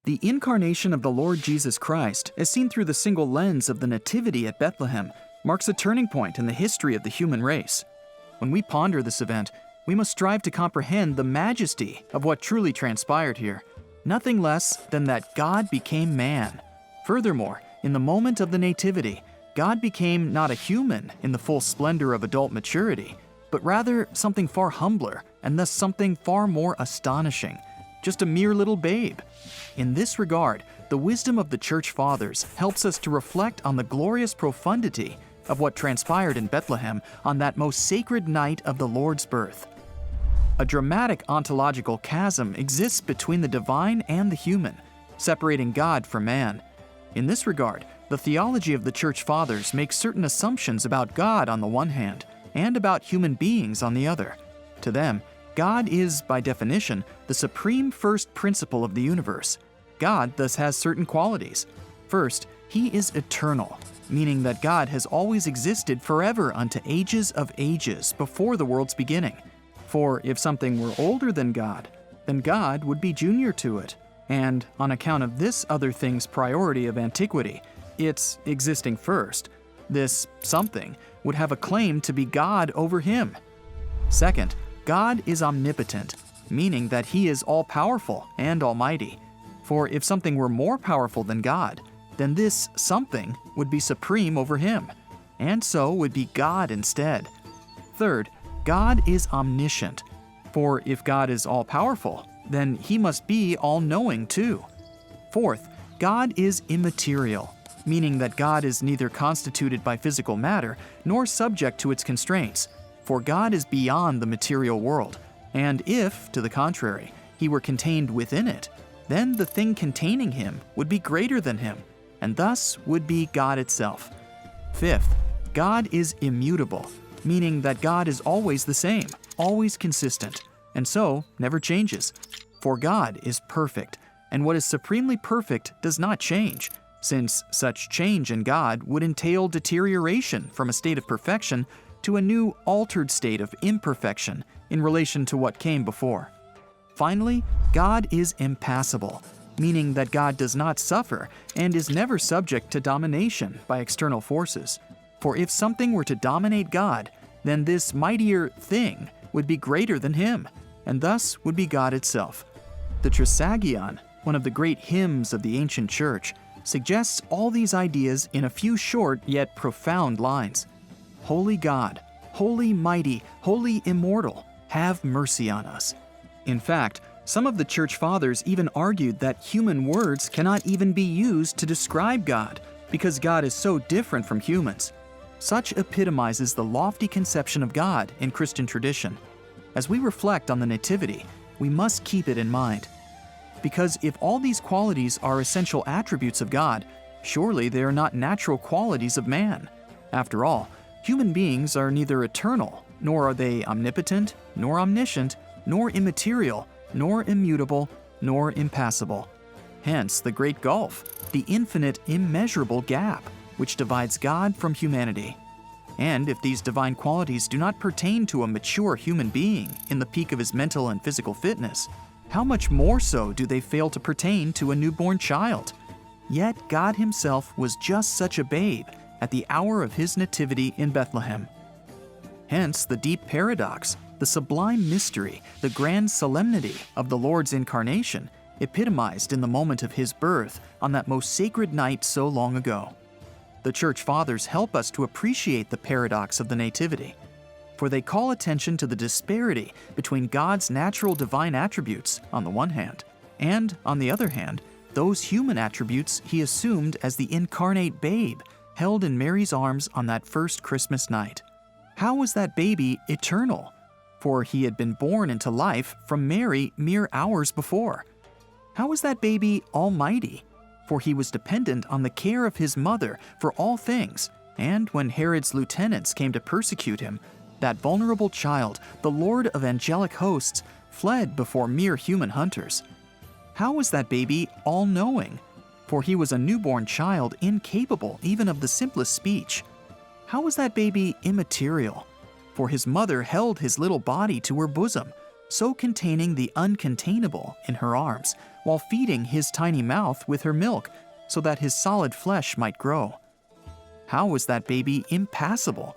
The incarnation of the Lord Jesus Christ, as seen through the single lens of the Nativity at Bethlehem, marks a turning point in the history of the human race. When we ponder this event, we must strive to comprehend the majesty of what truly transpired here, nothing less than that God became man. Furthermore, in the moment of the Nativity, God became not a human in the full splendor of adult maturity, but rather something far humbler, and thus something far more astonishing, just a mere little babe. In this regard, the wisdom of the Church Fathers helps us to reflect on the glorious profundity of what transpired in Bethlehem on that most sacred night of the Lord's birth. A dramatic ontological chasm exists between the divine and the human, separating God from man. In this regard, the theology of the Church Fathers makes certain assumptions about God on the one hand, and about human beings on the other. To them, God is, by definition, the supreme first principle of the universe. God thus has certain qualities. First, He is eternal, meaning that God has always existed forever unto ages of ages before the world's beginning. For if something were older than God, then God would be junior to it, and on account of this other thing's priority of antiquity, its existing first, this something would have a claim to be God over Him. Second, God is omnipotent, meaning that He is all-powerful and almighty. For if something were more powerful than God, then this something would be supreme over Him, and so would be God instead. Third, God is omniscient. For if God is all-powerful, then He must be all-knowing too. Fourth, God is immaterial, meaning that God is neither constituted by physical matter nor subject to its constraints, for God is beyond the material world, and if, to the contrary, He were contained within it, then the thing containing Him would be greater than Him, and thus would be God itself. Fifth, God is immutable, meaning that God is always the same, always consistent, and so never changes. For God is perfect, and what is supremely perfect does not change, since such change in God would entail deterioration from a state of perfection to a new altered state of imperfection in relation to what came before. Finally, God is impassible, meaning that God does not suffer and is never subject to domination by external forces. For if something were to dominate God, then this mightier thing would be greater than Him, and thus would be God itself. The Trisagion, one of the great hymns of the ancient church, suggests all these ideas in a few short yet profound lines. Holy God, holy mighty, holy immortal, have mercy on us. In fact, some of the Church Fathers even argued that human words cannot even be used to describe God, because God is so different from humans. Such epitomizes the lofty conception of God in Christian tradition. As we reflect on the Nativity, we must keep it in mind. Because if all these qualities are essential attributes of God, surely they are not natural qualities of man. After all, human beings are neither eternal, nor are they omnipotent, nor omniscient, nor immaterial, nor immutable, nor impassible. Hence the great gulf, the infinite, immeasurable gap, which divides God from humanity. And if these divine qualities do not pertain to a mature human being in the peak of his mental and physical fitness, how much more so do they fail to pertain to a newborn child? Yet God Himself was just such a babe at the hour of His nativity in Bethlehem. Hence the deep paradox, the sublime mystery, the grand solemnity of the Lord's incarnation, epitomized in the moment of His birth on that most sacred night so long ago. The Church Fathers help us to appreciate the paradox of the Nativity, for they call attention to the disparity between God's natural divine attributes on the one hand, and, on the other hand, those human attributes He assumed as the incarnate babe held in Mary's arms on that first Christmas night. How was that baby eternal? For He had been born into life from Mary mere hours before. How was that baby almighty? For He was dependent on the care of His mother for all things, and when Herod's lieutenants came to persecute Him, that vulnerable child, the Lord of angelic hosts, fled before mere human hunters. How was that baby all-knowing? For He was a newborn child incapable even of the simplest speech. How was that baby immaterial? For His mother held His little body to her bosom. so containing the uncontainable in her arms, while feeding his tiny mouth with her milk, so that his solid flesh might grow. How was that baby impassible?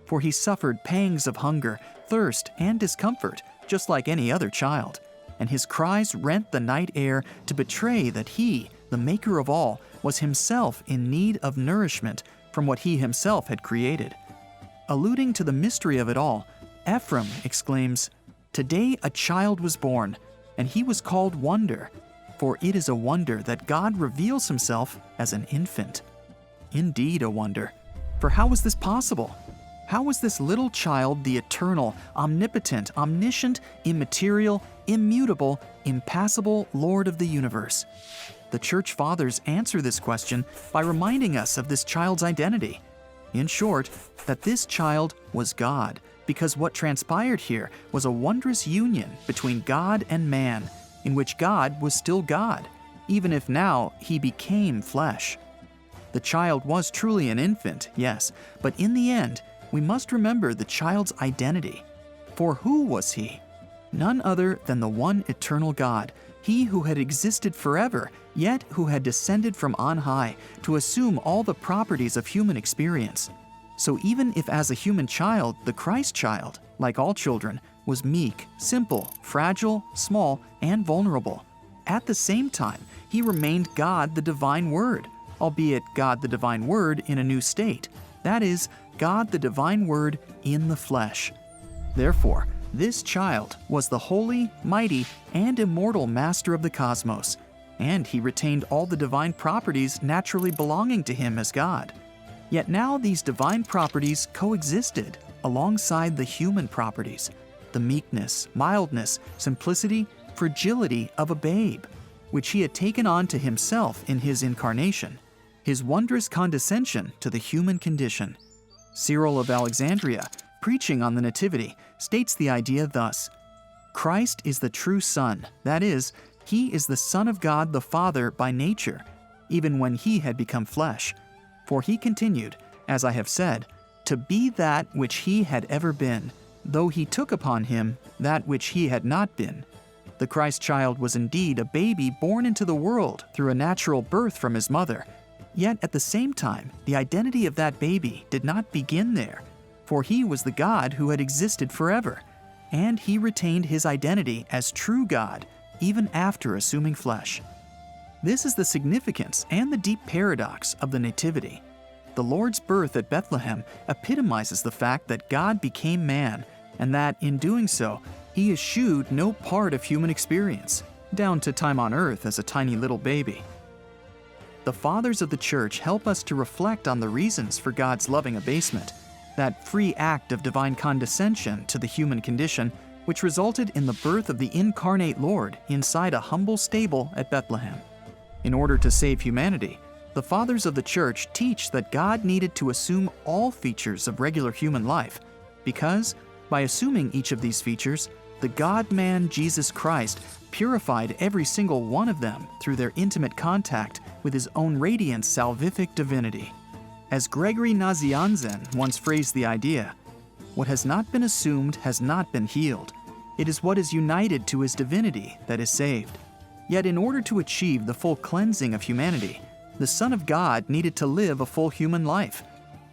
For he suffered pangs of hunger, thirst, and discomfort, just like any other child, and his cries rent the night air to betray that he, the maker of all, was himself in need of nourishment from what he himself had created. Alluding to the mystery of it all, Ephraim exclaims, "Today a child was born, and he was called Wonder, for it is a wonder that God reveals himself as an infant." Indeed a wonder. For how was this possible? How was this little child the eternal, omnipotent, omniscient, immaterial, immutable, impassible Lord of the universe? The Church Fathers answer this question by reminding us of this child's identity. In short, that this child was God, because what transpired here was a wondrous union between God and man, in which God was still God, even if now he became flesh. The child was truly an infant, yes, but in the end, we must remember the child's identity. For who was he? None other than the one eternal God, he who had existed forever, yet who had descended from on high to assume all the properties of human experience. So even if as a human child, the Christ child, like all children, was meek, simple, fragile, small, and vulnerable, at the same time, he remained God the Divine Word, albeit God the Divine Word in a new state, that is, God the Divine Word in the flesh. Therefore, this child was the holy, mighty, and immortal Master of the cosmos, and he retained all the divine properties naturally belonging to him as God. Yet now these divine properties coexisted alongside the human properties, the meekness, mildness, simplicity, fragility of a babe, which he had taken on to himself in his incarnation, his wondrous condescension to the human condition. Cyril of Alexandria, preaching on the Nativity, states the idea thus: Christ is the true Son, that is, he is the Son of God the Father by nature, even when he had become flesh. For he continued, as I have said, to be that which he had ever been, though he took upon him that which he had not been. The Christ child was indeed a baby born into the world through a natural birth from his mother. Yet at the same time, the identity of that baby did not begin there, for he was the God who had existed forever, and he retained his identity as true God even after assuming flesh. This is the significance and the deep paradox of the Nativity. The Lord's birth at Bethlehem epitomizes the fact that God became man, and that in doing so, he eschewed no part of human experience, down to time on earth as a tiny little baby. The Fathers of the Church help us to reflect on the reasons for God's loving abasement, that free act of divine condescension to the human condition, which resulted in the birth of the incarnate Lord inside a humble stable at Bethlehem. In order to save humanity, the Fathers of the Church teach that God needed to assume all features of regular human life, because, by assuming each of these features, the God-man Jesus Christ purified every single one of them through their intimate contact with his own radiant salvific divinity. As Gregory Nazianzen once phrased the idea, what has not been assumed has not been healed. It is what is united to his divinity that is saved. Yet in order to achieve the full cleansing of humanity, the Son of God needed to live a full human life.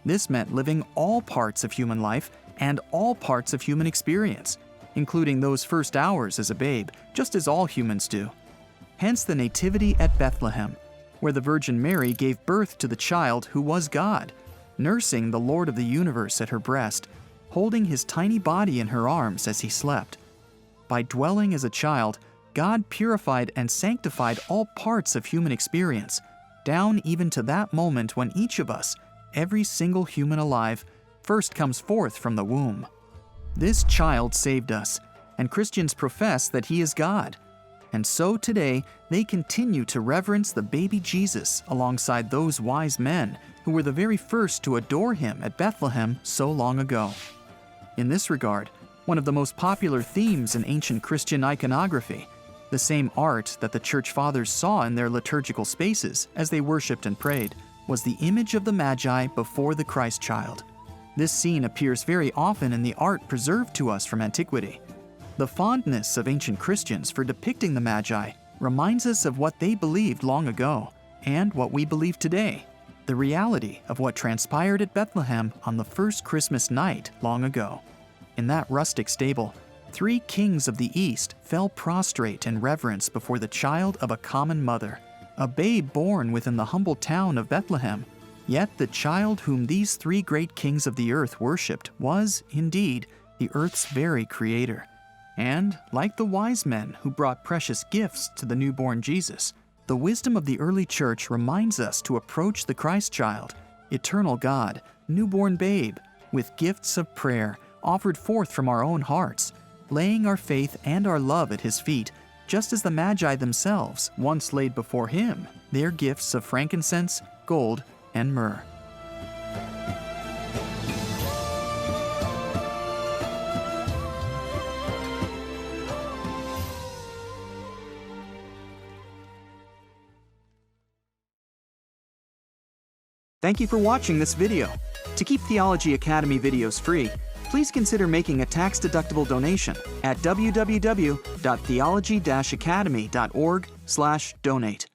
This meant living all parts of human life and all parts of human experience, including those first hours as a babe, just as all humans do. Hence the Nativity at Bethlehem, where the Virgin Mary gave birth to the child who was God, nursing the Lord of the universe at her breast, holding his tiny body in her arms as he slept. By dwelling as a child, God purified and sanctified all parts of human experience, down even to that moment when each of us, every single human alive, first comes forth from the womb. This child saved us, and Christians profess that he is God. And so today, they continue to reverence the baby Jesus alongside those wise men who were the very first to adore him at Bethlehem so long ago. In this regard, one of the most popular themes in ancient Christian iconography, the same art that the Church Fathers saw in their liturgical spaces as they worshipped and prayed, was the image of the Magi before the Christ child. This scene appears very often in the art preserved to us from antiquity. The fondness of ancient Christians for depicting the Magi reminds us of what they believed long ago and what we believe today, the reality of what transpired at Bethlehem on the first Christmas night long ago. In that rustic stable, 3 kings of the East fell prostrate in reverence before the child of a common mother, a babe born within the humble town of Bethlehem. Yet the child whom these 3 great kings of the earth worshipped was, indeed, the earth's very creator. And, like the wise men who brought precious gifts to the newborn Jesus, the wisdom of the early church reminds us to approach the Christ child, eternal God, newborn babe, with gifts of prayer offered forth from our own hearts, laying our faith and our love at his feet, just as the Magi themselves once laid before him their gifts of frankincense, gold, and myrrh. Thank you for watching this video. To keep Theology Academy videos free, please consider making a tax-deductible donation at www.theology-academy.org/donate.